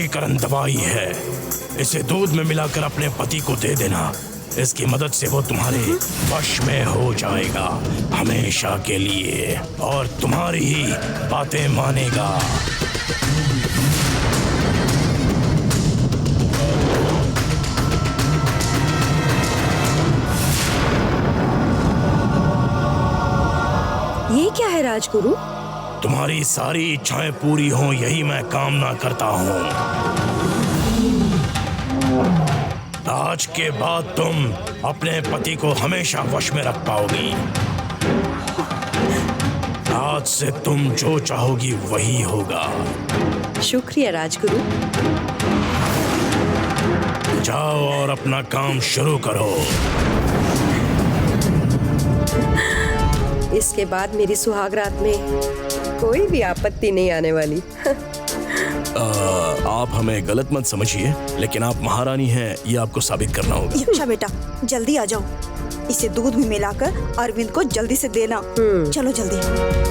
वशीकरण दवाई है। इसे दूध में मिलाकर अपने पति को दे देना। इसकी मदद से वो तुम्हारे वश में हो जाएगा हमेशा के लिए और तुम्हारी ही बातें मानेगा। ये क्या है राजगुरु? तुम्हारी सारी इच्छाएं पूरी हों, यही मैं कामना करता हूँ। आज के बाद तुम अपने पति को हमेशा वश में रख पाओगी। आज से तुम जो चाहोगी वही होगा। शुक्रिया राजगुरु। जाओ और अपना काम शुरू करो। इसके बाद मेरी सुहागरात में कोई भी आपत्ति नहीं आने वाली। आप हमें गलत मत समझिए, लेकिन आप महारानी हैं, ये आपको साबित करना होगा। यक्षा बेटा, जल्दी आ जाओ। इसे दूध में मिलाकर अरविंद को जल्दी से देना। चलो जल्दी।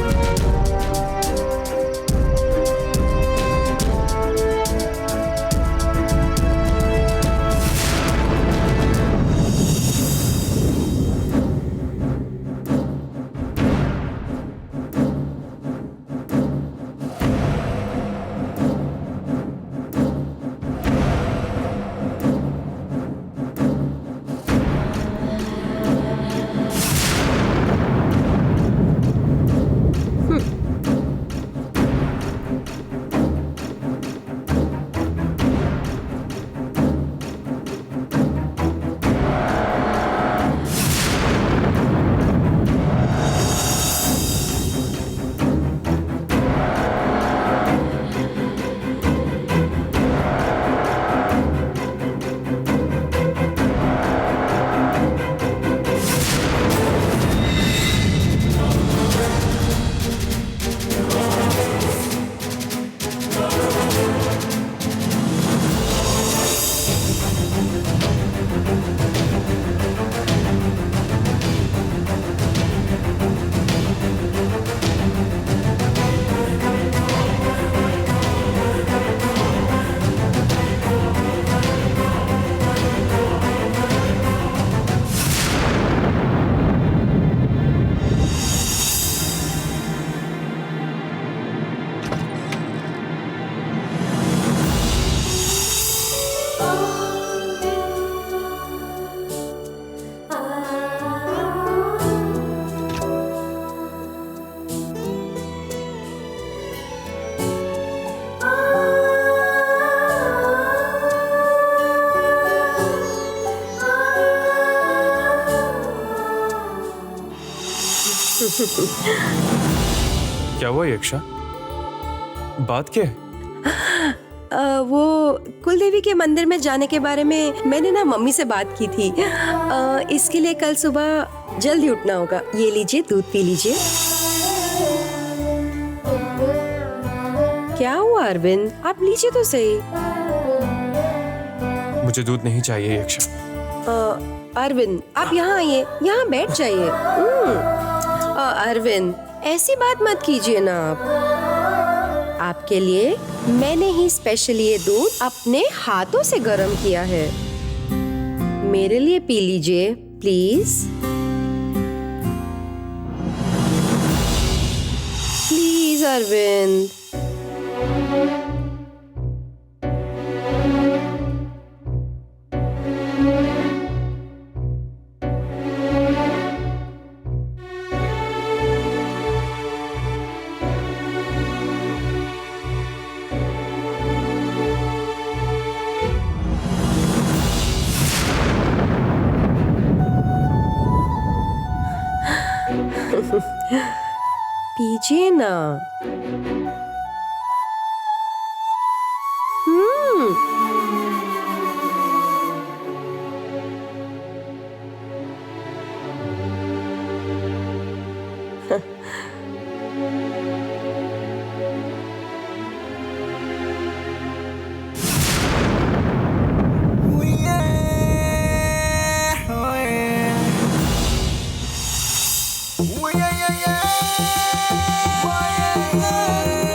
क्या हुआ यक्षा? बात क्या है? वो कुलदेवी के मंदिर में जाने के बारे में मैंने ना मम्मी से बात की थी। इसके लिए कल सुबह जल्दी उठना होगा। ये लीजिए, दूध पी लीजिए। क्या हुआ अरविंद? आप लीजिए तो सही। मुझे दूध नहीं चाहिए यक्षा। अरविंद आप यहाँ आइए, यहाँ बैठ जाइए। अरविंद ऐसी बात मत कीजिए ना आप। आपके लिए मैंने ही स्पेशली ये दूध अपने हाथों से गर्म किया है। मेरे लिए पी लीजिए प्लीज। प्लीज अरविंद। पीजिए ना। Yeah.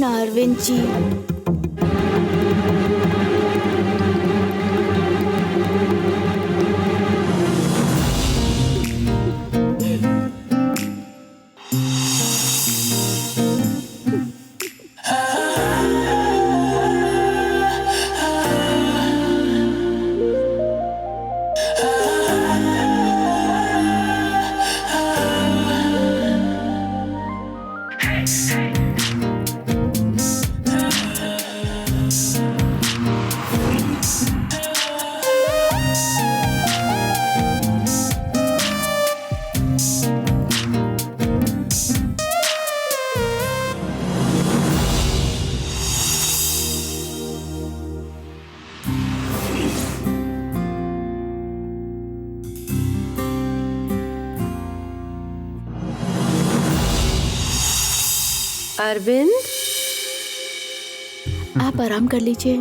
ना अरविंद जी। अरविंद, आप आराम कर लीजिए,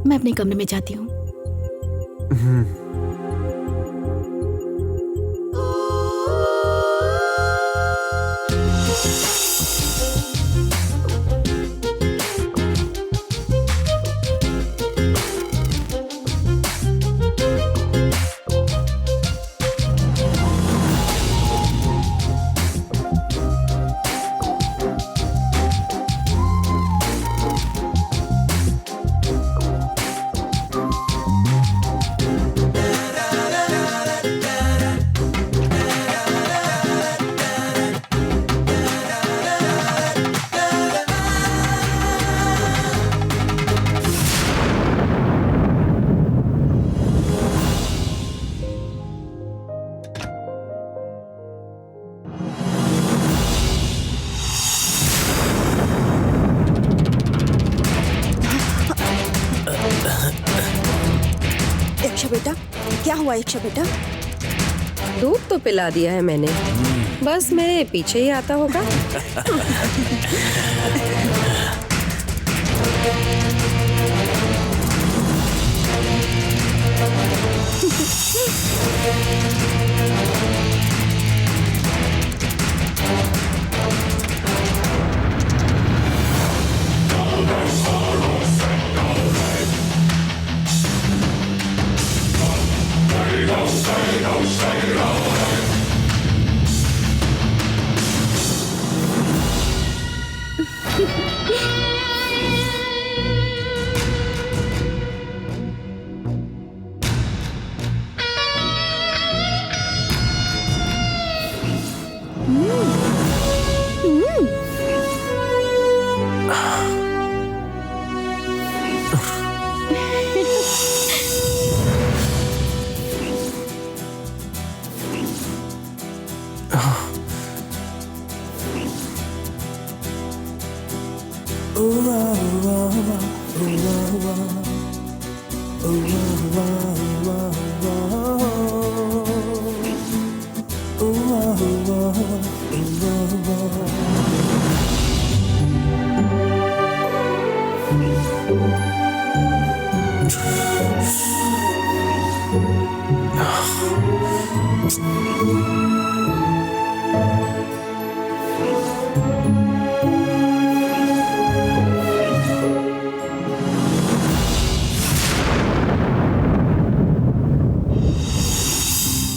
मैं अपने कमरे में जाती हूँ। यक्षा बेटा, क्या हुआ यक्षा बेटा? दूध तो पिला दिया है मैंने, बस मेरे पीछे ही आता होगा।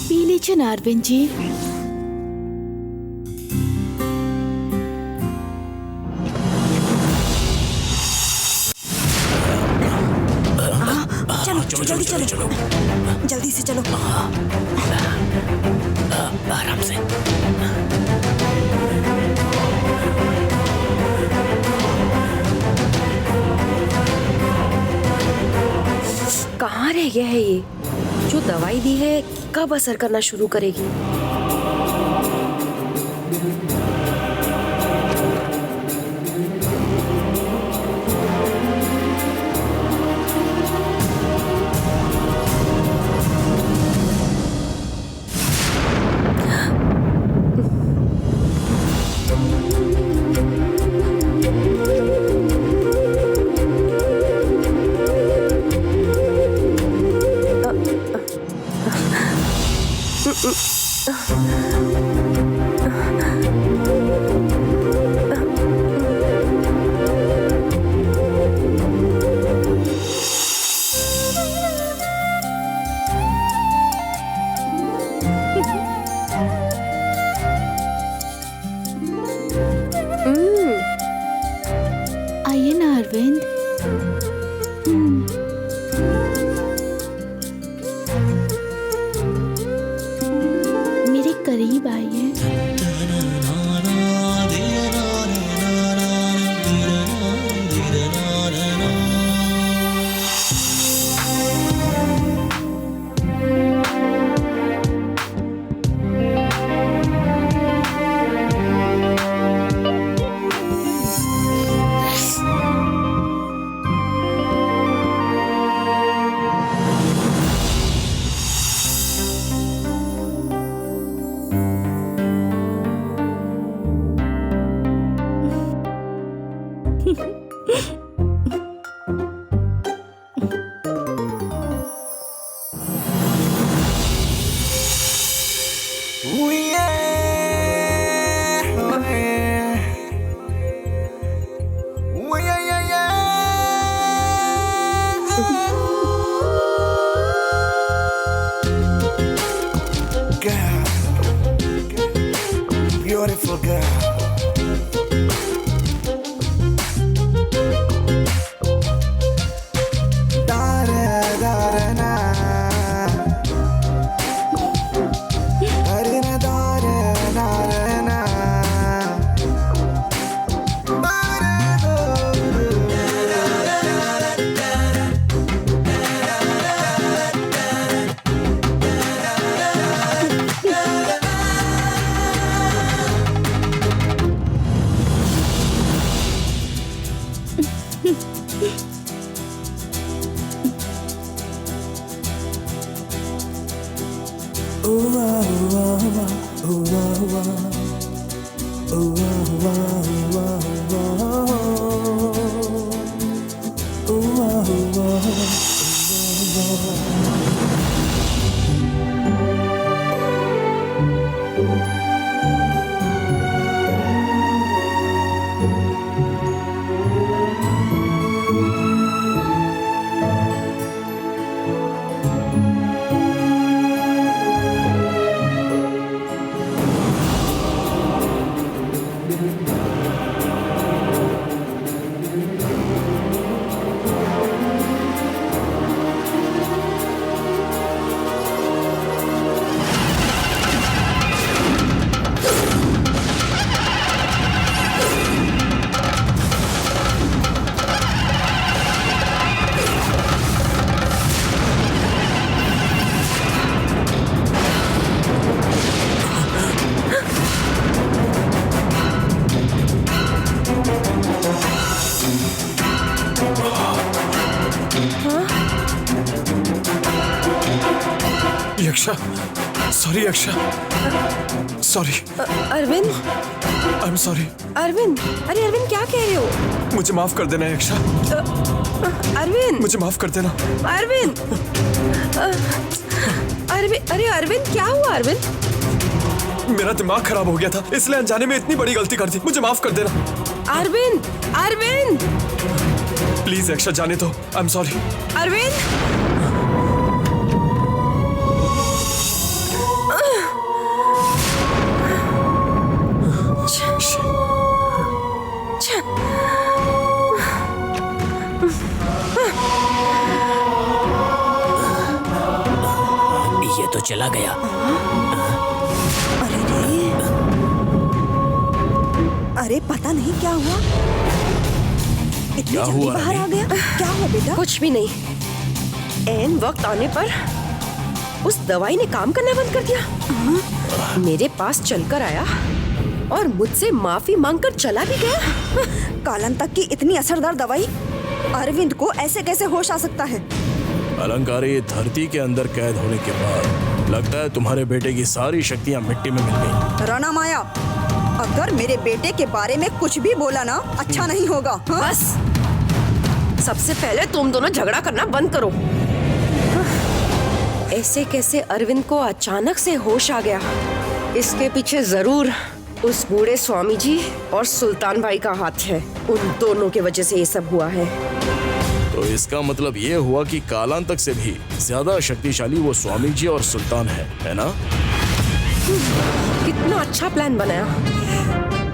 पी लीजिए ना अरविंद जी। चलो जल्दी चलो, जल्दी से चलो। आराम से। कहाँ रह गया है ये? जो दवाई दी है कब असर करना शुरू करेगी? करीब आइए। Beautiful girl. Yaksha, sorry Yaksha, sorry. Arvind, I am sorry. Arvind, अरे अरविंद क्या कह रहे हो? मुझे माफ कर देना यक्षा, अरविंद, मुझे माफ कर देना। अरविंद, अरविंद, अरे अरविंद क्या हुआ? अरविंद, मेरा दिमाग खराब हो गया था, इसलिए अनजाने में इतनी बड़ी गलती कर दी, मुझे माफ कर देना। अरविंद, अरविंद, प्लीज यक्षा, जाने दो। आई एम सॉरी। अरविंद, ये तो चला गया। अरे रे, अरे पता नहीं क्या हुआ, इतनी क्या जल्दी हुआ बाहर आ गया। क्या हुआ बेटा? कुछ भी नहीं। ऐन वक्त आने पर उस दवाई ने काम करना बंद कर दिया। मेरे पास चलकर आया और मुझसे माफी मांगकर चला भी गया। कालन तक की इतनी असरदार दवाई, अरविंद को ऐसे कैसे होश आ सकता है? अलंकारी, धरती के अंदर कैद होने के बाद लगता है तुम्हारे बेटे की सारी शक्तियां मिट्टी में मिल गई। राणा माया, अगर मेरे बेटे के बारे में कुछ भी बोला ना, अच्छा नहीं होगा। हाँ? बस, सबसे पहले तुम दोनों झगड़ा करना बंद करो। ऐसे कैसे अरविंद को अचानक से होश आ गया? इसके पीछे जरूर उस बूढ़े स्वामी जी और सुल्तान भाई का हाथ है। उन दोनों की वजह से ये सब हुआ है। तो इसका मतलब ये हुआ कि कालांतक से भी ज्यादा शक्तिशाली वो स्वामी जी और सुल्तान है ना? कितना अच्छा प्लान बनाया,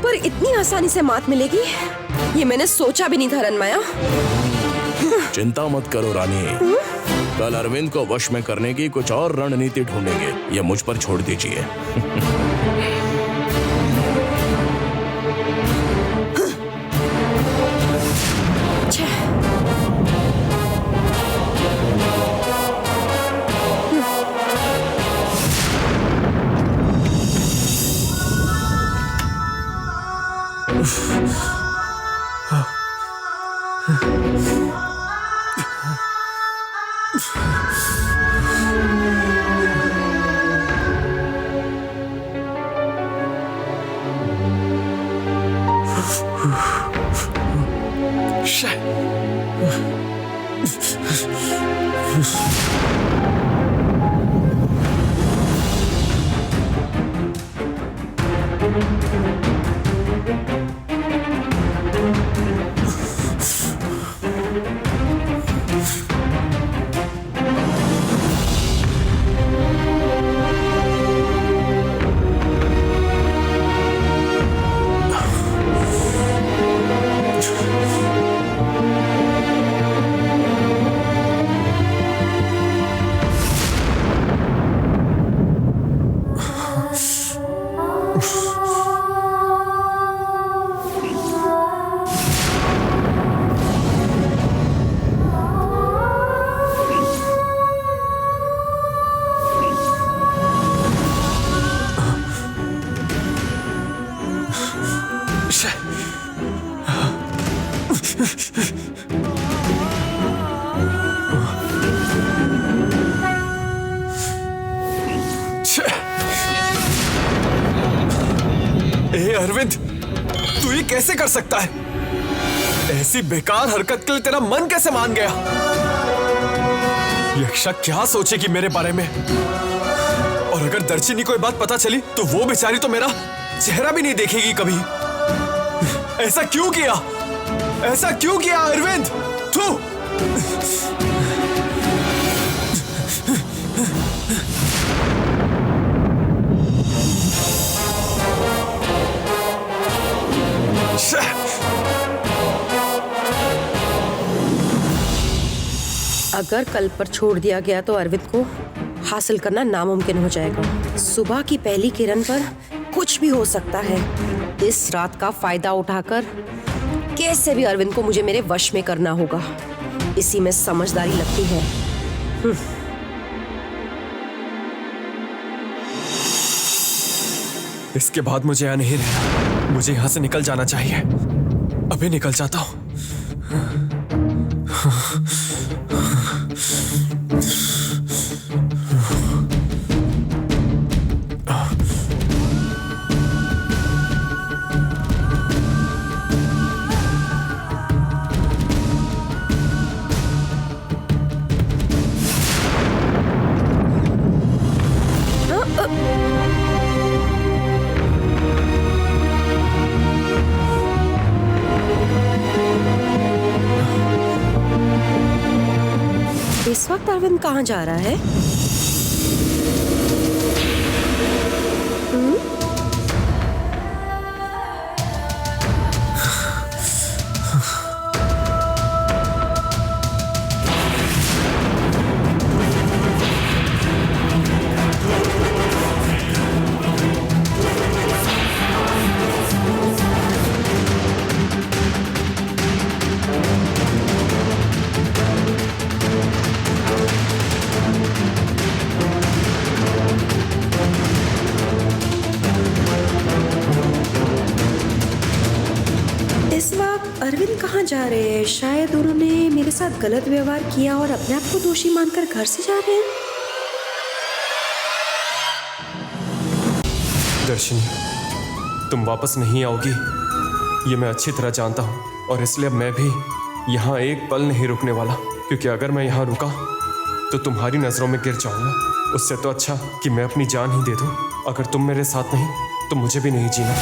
पर इतनी आसानी से मात मिलेगी ये मैंने सोचा भी नहीं था। रनमाया, चिंता मत करो रानी, कल अरविंद को वश में करने की कुछ और रणनीति ढूंढेंगे, ये मुझ पर छोड़ दीजिए। अरविंद, तू ये कैसे कर सकता है? ऐसी बेकार हरकत के लिए तेरा मन कैसे मान गया? यक्षा क्या सोचेगी मेरे बारे में? और अगर दर्शिनी को ये बात पता चली तो वो बेचारी तो मेरा चेहरा भी नहीं देखेगी कभी। ऐसा क्यों किया? ऐसा क्यों किया अरविंद? तू अगर कल पर छोड़ दिया गया तो अरविंद को हासिल करना नामुमकिन हो जाएगा। सुबह की पहली किरण पर कुछ भी हो सकता है। इस रात का फायदा उठाकर कैसे भी अरविंद को मुझे मेरे वश में करना होगा। इसी में समझदारी लगती है। इसके बाद मुझे यहाँ नहीं रहना। मुझे यहाँ से निकल जाना चाहिए। अभी निकल जाता हूँ। इस वक्त अरविंद कहाँ जा रहा है? अरविंद कहाँ जा रहे हैं? शायद उन्होंने मेरे साथ गलत व्यवहार किया और अपने आप को दोषी मानकर घर से जा रहे हैं। दर्शिनी, तुम वापस नहीं आओगी ये मैं अच्छी तरह जानता हूँ, और इसलिए मैं भी यहाँ एक पल नहीं रुकने वाला, क्योंकि अगर मैं यहाँ रुका तो तुम्हारी नजरों में गिर जाऊंगा। उससे तो अच्छा कि मैं अपनी जान ही दे दूं। अगर तुम मेरे साथ नहीं तो मुझे भी नहीं जीना।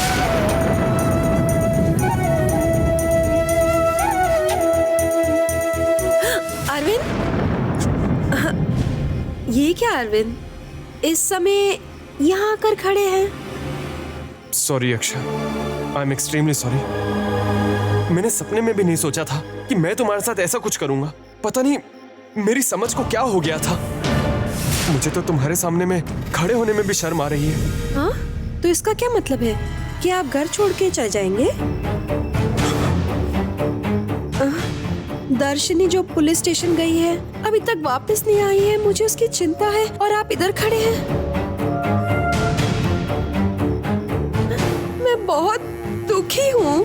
ये क्या अरविंद, इस समय यहाँ आकर खड़े हैं? Sorry अक्षा, I am extremely sorry. मैंने सपने में भी नहीं सोचा था कि मैं तुम्हारे साथ ऐसा कुछ करूंगा। पता नहीं मेरी समझ को क्या हो गया था? मुझे तो तुम्हारे सामने में खड़े होने में भी शर्म आ रही है। हाँ, तो इसका क्या मतलब है कि आप घर छोड़ के चले जाएंगे? दर्शनी जो पुलिस स्टेशन गई है अभी तक वापस नहीं आई है, मुझे उसकी चिंता है और आप इधर खड़े हैं। मैं बहुत दुखी हूँ।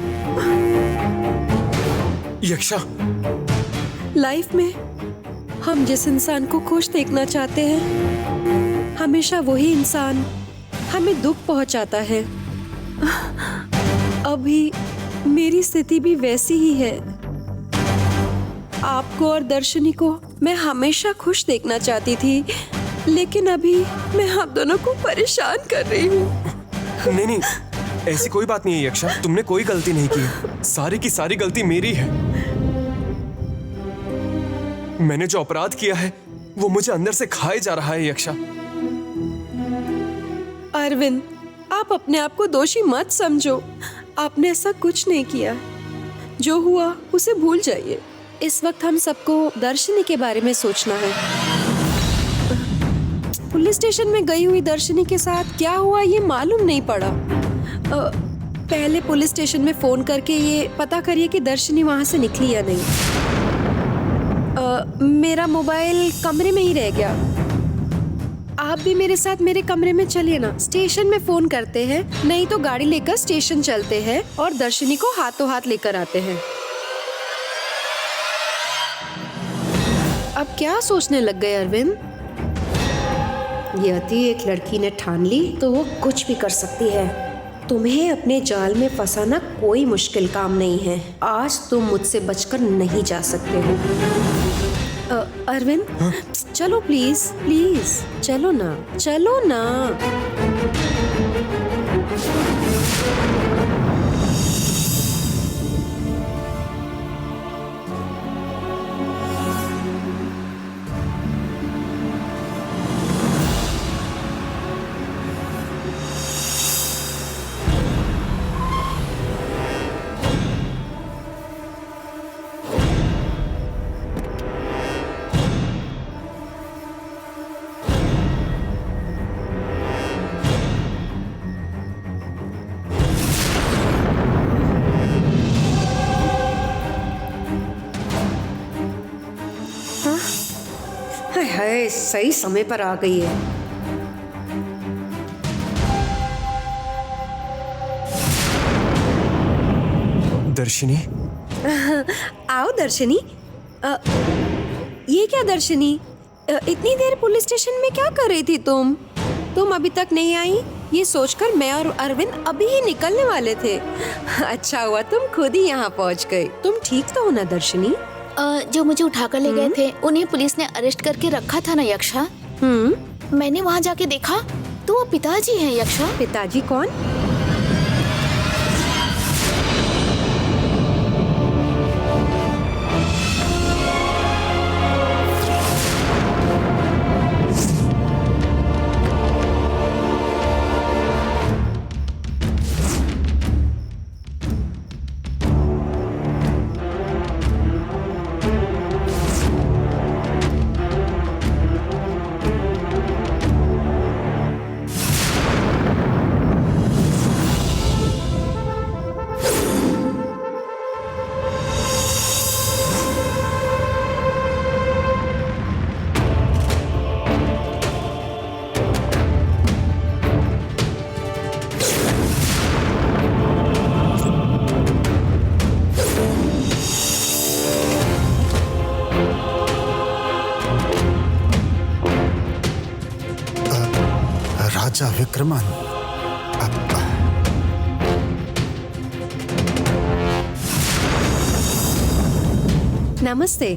यक्षा, लाइफ में हम जिस इंसान को खुश देखना चाहते हैं, हमेशा वही इंसान हमें दुख पहुंचाता है। अभी मेरी स्थिति भी वैसी ही है। आपको और दर्शनी को मैं हमेशा खुश देखना चाहती थी, लेकिन अभी मैं आप दोनों को परेशान कर रही हूँ। नहीं, ऐसी कोई बात नहीं है यक्षा, तुमने कोई गलती नहीं की। सारी की सारी गलती मेरी है। मैंने जो अपराध किया है वो मुझे अंदर से खाए जा रहा है यक्षा। अरविंद, आप अपने आप को दोषी मत समझो। आपने ऐसा कुछ नहीं किया। जो हुआ उसे भूल जाइए। इस वक्त हम सबको दर्शनी के बारे में सोचना है। पुलिस स्टेशन में गई हुई दर्शनी के साथ क्या हुआ ये मालूम नहीं पड़ा। पहले पुलिस स्टेशन में फोन करके ये पता करिए कि दर्शनी वहां से निकली या नहीं। मेरा मोबाइल कमरे में ही रह गया। आप भी मेरे साथ मेरे कमरे में चलिए ना। स्टेशन में फोन करते हैं, नहीं तो गाड़ी लेकर स्टेशन चलते हैं और दर्शनी को हाथों हाथ लेकर आते हैं। अब क्या सोचने लग गए अरविंद? यदि एक लड़की ने ठान ली तो वो कुछ भी कर सकती है। तुम्हें अपने जाल में फंसाना कोई मुश्किल काम नहीं है। आज तुम मुझसे बचकर नहीं जा सकते हो। अरविंद, चलो प्लीज प्लीज, चलो ना, चलो ना। हाय, सही समय पर आ गई है। दर्शनी, आओ दर्शनी। ये क्या दर्शनी, इतनी देर पुलिस स्टेशन में क्या कर रही थी तुम? तुम अभी तक नहीं आई, ये सोचकर मैं और अरविंद अभी ही निकलने वाले थे। अच्छा हुआ तुम खुद ही यहाँ पहुँच गई। तुम ठीक तो हो ना दर्शनी? जो मुझे उठाकर ले गए थे उन्हें पुलिस ने अरेस्ट करके रखा था ना यक्षा। मैंने वहाँ जाके देखा तो वो पिताजी हैं यक्षा। पिताजी कौन? राजा विक्रमन, नमस्ते।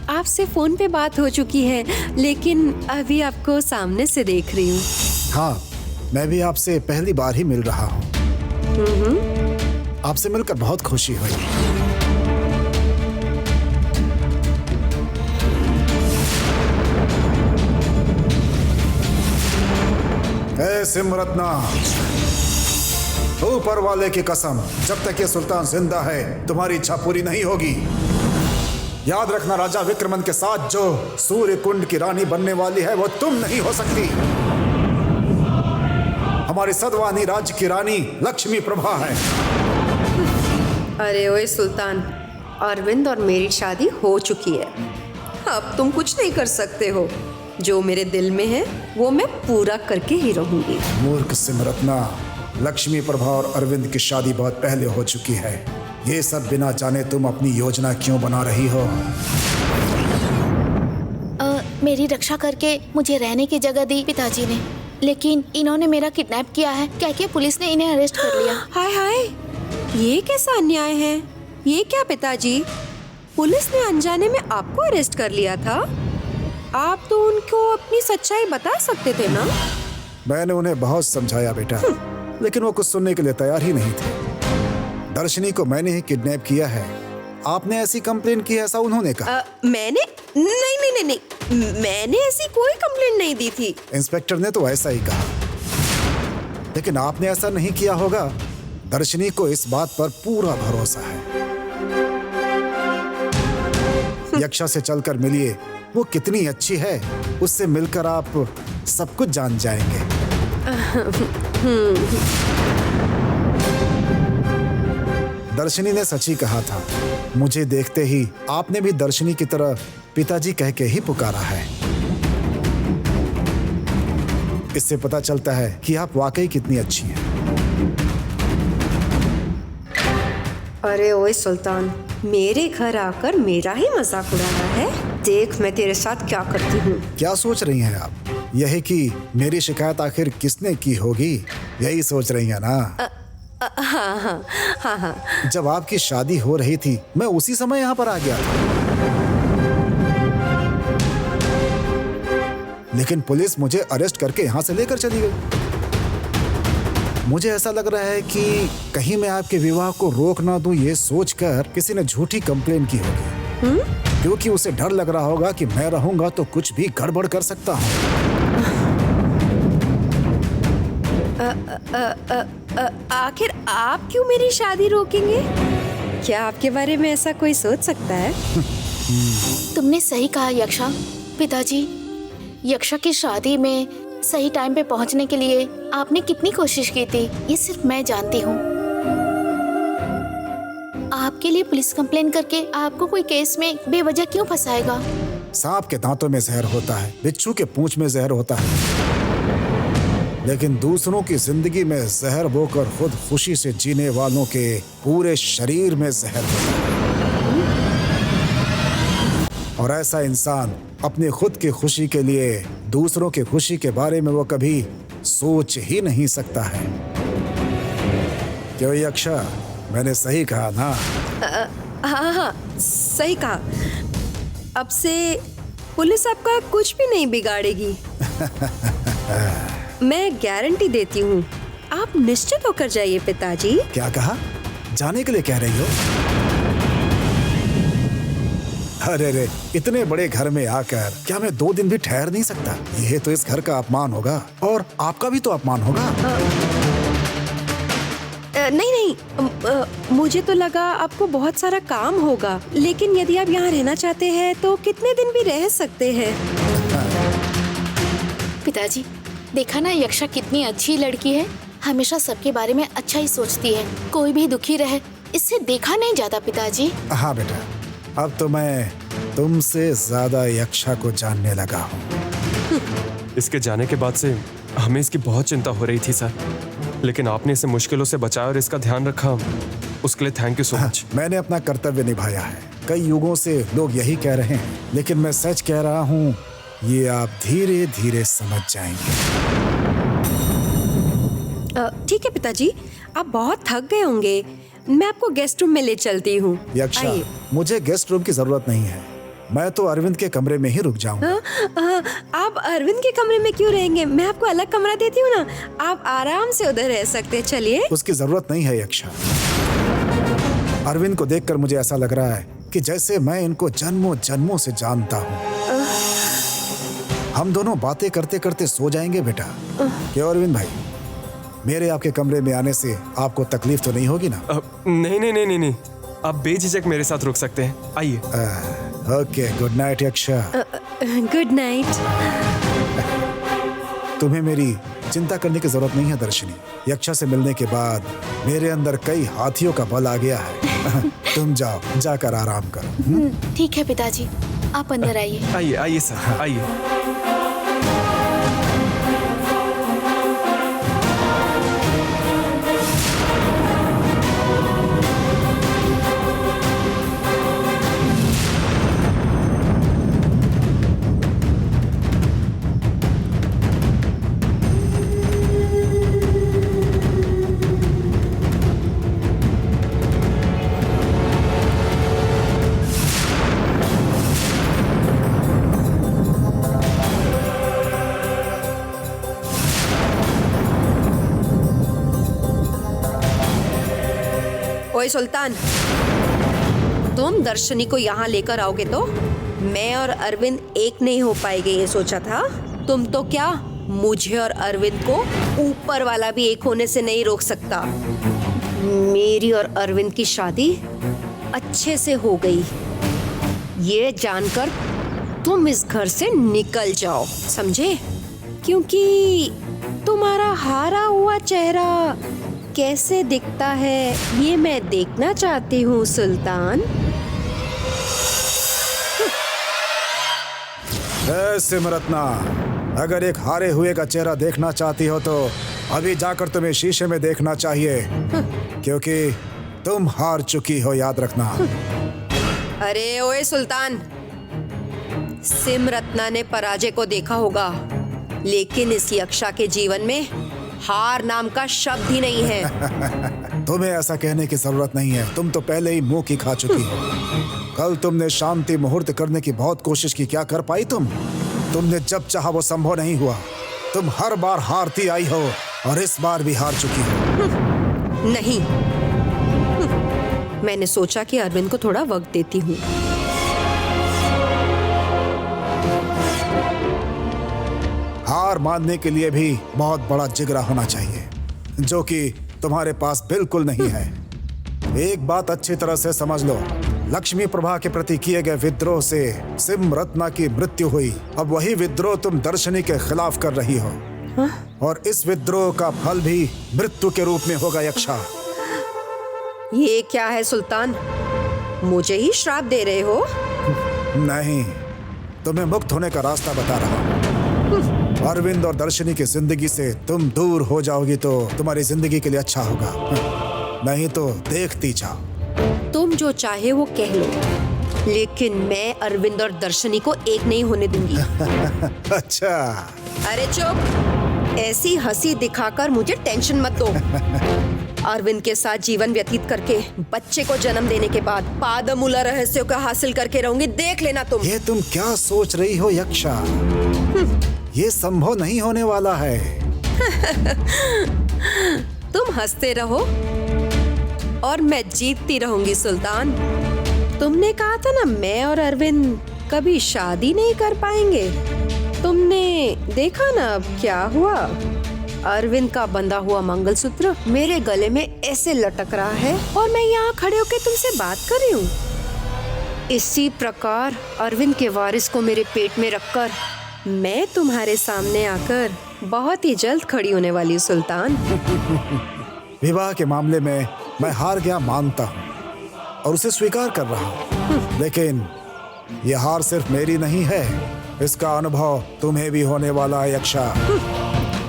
आपसे फोन पे बात हो चुकी है, लेकिन अभी आपको सामने से देख रही हूँ। हाँ, मैं भी आपसे पहली बार ही मिल रहा हूँ। आपसे मिलकर बहुत खुशी हुई। ए सिमरत्ना, ऊपर वाले की कसम, जब तक ये सुल्तान जिंदा है तुम्हारी इच्छा पूरी नहीं होगी। याद रखना, राजा विक्रमन के साथ जो सूर्य कुंड की रानी बनने वाली है वो तुम नहीं हो सकती। हमारी सदवानी राज्य की रानी लक्ष्मी प्रभा है। अरे ओए सुल्तान, अरविंद और मेरी शादी हो चुकी है। अब तुम कुछ नहीं कर सकते हो। जो मेरे दिल में है वो मैं पूरा करके ही रहूंगी। मूर्ख सिमरत्ना, लक्ष्मी प्रभा और अरविंद की शादी बहुत पहले हो चुकी है। ये सब बिना जाने तुम अपनी योजना क्यों बना रही हो? मेरी रक्षा करके मुझे रहने की जगह दी पिताजी ने, लेकिन इन्होंने मेरा किडनैप किया है। क्या क्या पुलिस ने इन्हें अरेस्ट कर लिया। हाय हाय, ये कैसा अन्याय है? ये क्या पिताजी, पुलिस ने अनजाने में आपको अरेस्ट कर लिया था? आप तो उनको अपनी सच्चाई बता सकते थे ना। मैंने उन्हें बहुत समझाया बेटा, लेकिन वो कुछ सुनने के लिए तैयार ही नहीं थे। दर्शनी को मैंने ही किडनैप किया है। आपने ऐसी कंप्लेन की, ऐसा उन्होंने कहा। मैंने नहीं, मैंने ऐसी कोई कंप्लेंट नहीं दी थी। इंस्पेक्टर ने तो ऐसा ही कहा, लेकिन आपने ऐसा नहीं किया होगा। दर्शनी को इस बात पर पूरा भरोसा है। यक्षा से चलकर मिलिए, वो कितनी अच्छी है। उससे मिलकर आप सब कुछ जान जाएंगे। दर्शनी ने सच ही कहा था। मुझे देखते ही आपने भी दर्शनी की तरह पिताजी कह के ही पुकारा है। इससे पता चलता है कि आप वाकई कितनी अच्छी हैं। अरे ओए सुल्तान, मेरे घर आकर मेरा ही मजाक उड़ा रहा है। देख मैं तेरे साथ क्या करती हूँ। क्या सोच रही हैं आप? यही कि मेरी शिकायत आखिर किसने की होगी, यही सोच रही हैं ना? हाँ। जब आपकी शादी हो रही थी मैं उसी समय यहाँ पर आ गया था, लेकिन पुलिस मुझे अरेस्ट करके यहाँ से लेकर चली गई। मुझे ऐसा लग रहा है कि कहीं मैं आपके विवाह को रोक ना दूं, ये सोचकर किसी ने झूठी कंप्लेन की होगी। क्योंकि उसे डर लग रहा होगा कि मैं रहूंगा तो कुछ भी गड़बड़ कर सकता हूँ। आखिर आप क्यों मेरी शादी रोकेंगे? क्या आपके बारे में ऐसा कोई सोच सकता है? तुमने सही कहा यक्षा। पिताजी, यक्षा की शादी में सही टाइम पे पहुंचने के लिए आपने कितनी कोशिश की थी, ये सिर्फ मैं जानती हूँ। आपके लिए पुलिस कंप्लेन करके आपको कोई केस में बेवजह क्यों फंसाएगा? सांप के दांतों में जहर होता है, बिच्छू के पूंछ में जहर होता है, लेकिन दूसरों की जिंदगी में जहर बोकर खुद खुशी से जीने वालों के पूरे शरीर में जहर होता है। और ऐसा इंसान अपने खुद की खुशी के लिए दूसरों की खुशी के बारे में वो कभी सोच ही नहीं सकता है। क्यों यक्षा, मैंने सही कहा ना? हाँ, सही कहा। अब से पुलिस आपका कुछ भी नहीं बिगाड़ेगी। मैं गारंटी देती हूँ। आप निश्चित होकर जाइए पिताजी। क्या कहा? जाने के लिए कह रही हो? अरे इतने बड़े घर में आकर क्या मैं 2 दिन भी ठहर नहीं सकता? यह तो इस घर का अपमान होगा और आपका भी तो अपमान होगा। नहीं, मुझे तो लगा आपको बहुत सारा काम होगा, लेकिन यदि आप यहाँ रहना चाहते हैं तो कितने दिन भी रह सकते हैं। पिताजी, देखा ना यक्षा कितनी अच्छी लड़की है। हमेशा सबके बारे में अच्छा ही सोचती है। कोई भी दुखी रहे इससे देखा नहीं जाता पिताजी। हाँ बेटा, अब तो मैं तुमसे ज्यादा यक्षा को जानने लगा हूँ। इसके जाने के बाद से हमें इसकी बहुत चिंता हो रही थी सर, लेकिन आपने इसे मुश्किलों से बचाया और इसका ध्यान रखा, उसके लिए थैंक यू सो मच। मैंने अपना कर्तव्य निभाया है। कई युगों से लोग यही कह रहे हैं, लेकिन मैं सच कह रहा हूँ, ये आप धीरे धीरे समझ जाएंगे। ठीक है पिताजी, आप बहुत थक गए होंगे। मैं आपको गेस्ट रूम में ले चलती हूँ। यक्षा, आइए। मुझे गेस्ट रूम की जरूरत नहीं है। मैं तो अरविंद के कमरे में ही रुक जाऊंगा। आप अरविंद के कमरे में क्यों रहेंगे? मैं आपको अलग कमरा देती हूँ ना, आप आराम से उधर रह सकते हैं। चलिए। उसकी जरूरत नहीं है यक्षा। अरविंद को देखकर मुझे ऐसा लग रहा है कि जैसे मैं इनको जन्मों जन्मों से जानता हूँ। हम दोनों बातें करते करते सो जाएंगे बेटा। क्यों अरविंद भाई, मेरे आपके कमरे में आने से आपको तकलीफ तो नहीं होगी ना? नहीं, आप बेझिझक मेरे साथ रुक सकते हैं। आइए। Okay, good night Yaksha. Good night. तुम्हें मेरी चिंता करने की जरूरत नहीं है दर्शनी। यक्षा से मिलने के बाद मेरे अंदर कई हाथियों का बल आ गया है। तुम जाओ, जाकर आराम करो। ठीक है पिताजी, आप अंदर आइए। आइए आइए सर, आइए। ओए सुल्तान, तुम दर्शनी को यहाँ लेकर आओगे तो मैं और अरविंद एक नहीं हो पाएंगे ये सोचा था। तुम तो क्या मुझे और अरविंद को ऊपर वाला भी एक होने से नहीं रोक सकता। मेरी और अरविंद की शादी अच्छे से हो गई, ये जानकर तुम इस घर से निकल जाओ, समझे? क्योंकि तुम्हारा हारा हुआ चेहरा कैसे दिखता है ये मैं देखना चाहती हूँ सुल्तान। सिमरत्ना, अगर एक हारे हुए का चेहरा देखना चाहती हो तो अभी जाकर तुम्हें शीशे में देखना चाहिए, क्योंकि तुम हार चुकी हो, याद रखना। अरे ओए सुल्तान, सिमरत्ना ने पराजय को देखा होगा, लेकिन इस यक्षा के जीवन में हार नाम का शब्द ही नहीं है। तुम्हें ऐसा कहने की जरूरत नहीं है, तुम तो पहले ही मुंह की खा चुकी हो। कल तुमने शांति मुहूर्त करने की बहुत कोशिश की, क्या कर पाई तुमने जब चाहा वो संभव नहीं हुआ। तुम हर बार हारती आई हो और इस बार भी हार चुकी हो। नहीं, मैंने सोचा कि अरविंद को थोड़ा वक्त देती हूँ। हार मानने के लिए भी बहुत बड़ा जिगरा होना चाहिए, जो कि तुम्हारे पास बिल्कुल नहीं है। एक बात अच्छी तरह से समझ लो, लक्ष्मी प्रभा के प्रति किए गए विद्रोह से सिमरत्ना की मृत्यु हुई। अब वही विद्रोह तुम दर्शनी के खिलाफ कर रही हो। और इस विद्रोह का फल भी मृत्यु के रूप में होगा यक्षा। ये क्या है सुल्तान, मुझे ही श्राप दे रहे हो? नहीं, तुम्हें मुक्त होने का रास्ता बता रहा हूँ। अरविंद और दर्शनी की जिंदगी से तुम दूर हो जाओगी तो तुम्हारी जिंदगी के लिए अच्छा होगा, नहीं तो देखती जाओ। तुम जो चाहे वो कह लो, लेकिन मैं अरविंद और दर्शनी को एक नहीं होने दूंगी। अच्छा। अरे चुप, ऐसी हंसी दिखाकर मुझे टेंशन मत दो। अरविंद के साथ जीवन व्यतीत करके बच्चे को जन्म देने के बाद पादमूला रहस्यों का हासिल करके रहूंगी, देख लेना तुम। ये तुम क्या सोच रही हो यक्षा? ये संभव नहीं होने वाला है। तुम हंसते रहो और मैं जीतती रहूंगी सुल्तान। तुमने कहा था ना मैं और अरविंद कभी शादी नहीं कर पाएंगे। तुमने देखा ना अब क्या हुआ। अरविंद का बंधा हुआ मंगलसूत्र मेरे गले में ऐसे लटक रहा है और मैं यहाँ खड़े होकर तुमसे बात कर रही हूँ। इसी प्रकार अरविंद के वारिस को मेरे पेट में रखकर मैं तुम्हारे सामने आकर बहुत ही जल्द खड़ी होने वाली हूँ सुल्तान। विवाह के मामले में मैं हार गया मानता हूँ और उसे स्वीकार कर रहा हूँ, लेकिन यह हार सिर्फ मेरी नहीं है, इसका अनुभव तुम्हें भी होने वाला है यक्षा।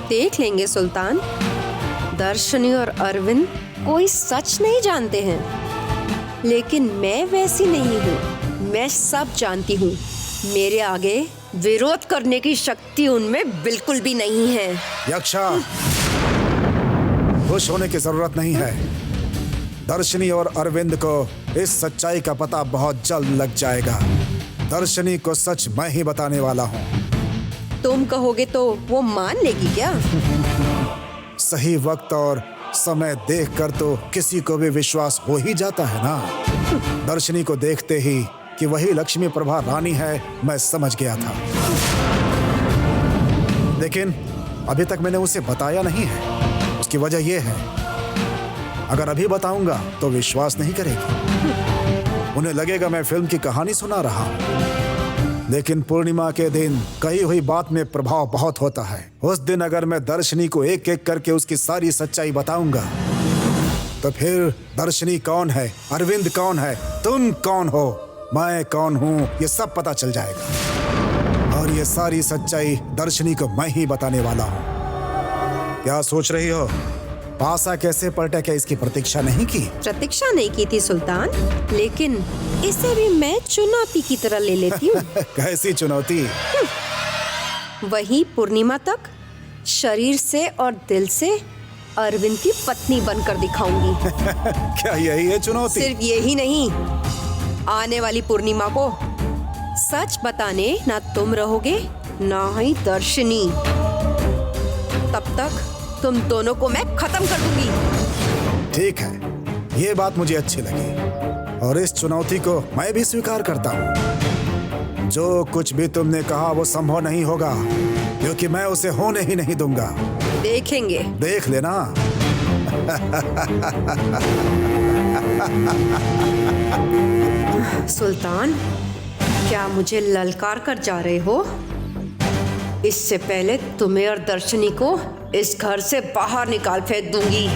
देख लेंगे सुल्तान। दर्शनी और अरविंद कोई सच नहीं जानते हैं, लेकिन मैं वैसी नहीं हूँ। मैं सब जानती हूँ। मेरे आगे विरोध करने की शक्ति उनमें बिल्कुल भी नहीं है। यक्षा, खुश होने की जरूरत नहीं है। दर्शनी और अरविंद को इस सच्चाई का पता बहुत जल्द लग जाएगा। दर्शनी को सच मैं ही बताने वाला हूँ। तुम कहोगे तो वो मान लेगी क्या? सही वक्त और समय देखकर तो किसी को भी विश्वास हो ही जाता है ना। दर्शनी को देखते ही कि वही लक्ष्मी प्रभा रानी है, मैं समझ गया था, लेकिन अभी तक मैंने उसे बताया नहीं है। उसकी वजह यह है, अगर अभी बताऊंगा तो विश्वास नहीं करेगी। उन्हें लगेगा मैं फिल्म की कहानी सुना रहा हूँ। लेकिन पूर्णिमा के दिन कही हुई बात में प्रभाव बहुत होता है। उस दिन अगर मैं दर्शनी को एक एक करके उसकी सारी सच्चाई बताऊंगा तो फिर दर्शनी कौन है, अरविंद कौन है, तुम कौन हो, मैं कौन हूँ, ये सब पता चल जाएगा। और ये सारी सच्चाई दर्शनी को मैं ही बताने वाला हूँ। क्या सोच रही हो? पासा कैसे पलटा, क्या इसकी प्रतीक्षा नहीं की? प्रतीक्षा नहीं की थी सुल्तान, लेकिन इसे भी मैं चुनौती की तरह ले लेती हूँ। कैसी चुनौती? वही पूर्णिमा तक शरीर से और दिल से अरविंद की पत्नी बनकर दिखाऊंगी। क्या यही है चुनौती? सिर्फ यही नहीं, आने वाली पूर्णिमा को सच बताने ना तुम रहोगे ना ही दर्शनी। तब तक तुम दोनों को मैं खत्म कर दूंगी। ठीक है, ये बात मुझे अच्छी लगी और इस चुनौती को मैं भी स्वीकार करता हूँ। जो कुछ भी तुमने कहा वो संभव नहीं होगा, क्योंकि मैं उसे होने ही नहीं दूंगा। देखेंगे। देख लेना। सुल्तान, क्या मुझे ललकार कर जा रहे हो? इससे पहले तुम्हें और दर्शनी को इस घर से बाहर निकाल फेंक दूंगी।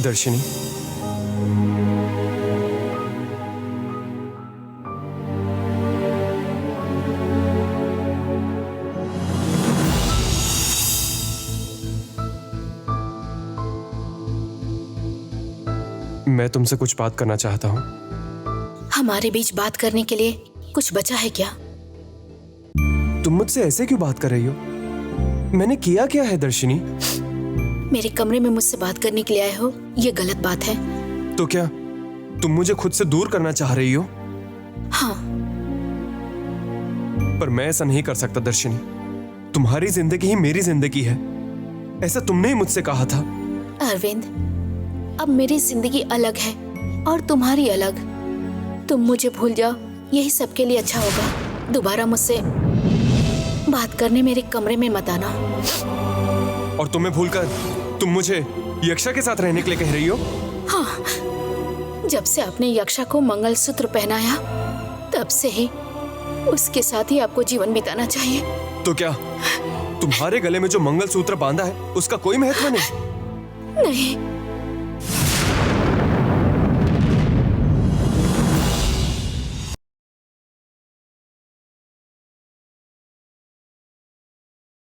दर्शनी, मैं तुमसे कुछ बात करना चाहता हूँ। हमारे बीच बात करने के लिए कुछ बचा है क्या? तुम मुझसे ऐसे क्यों बात कर रही हो? मैंने किया क्या है दर्शनी? मेरे कमरे में मुझसे बात करने के लिए आए हो, ये गलत बात है। तो क्या तुम मुझे खुद से दूर करना चाह रही हो? हाँ। पर मैं ऐसा नहीं कर सकता दर्शनी। तुम्हारी जिंदगी ही मेरी जिंदगी है, ऐसा तुमने ही मुझसे कहा था। अरविंद, अब मेरी जिंदगी अलग है और तुम्हारी अलग। तुम मुझे भूल जाओ, यही सबके लिए अच्छा होगा। दोबारा मुझसे बात करने मेरे कमरे में मत आना। और तुम्हें भूलकर तुम मुझे यक्षा के साथ रहने के लिए कह रही हो? हाँ, जब से आपने यक्षा को मंगलसूत्र पहनाया तब से ही उसके साथ ही आपको जीवन बिताना चाहिए। तो क्या तुम्हारे गले में जो मंगलसूत्र बांधा है उसका कोई महत्व नहीं? नहीं,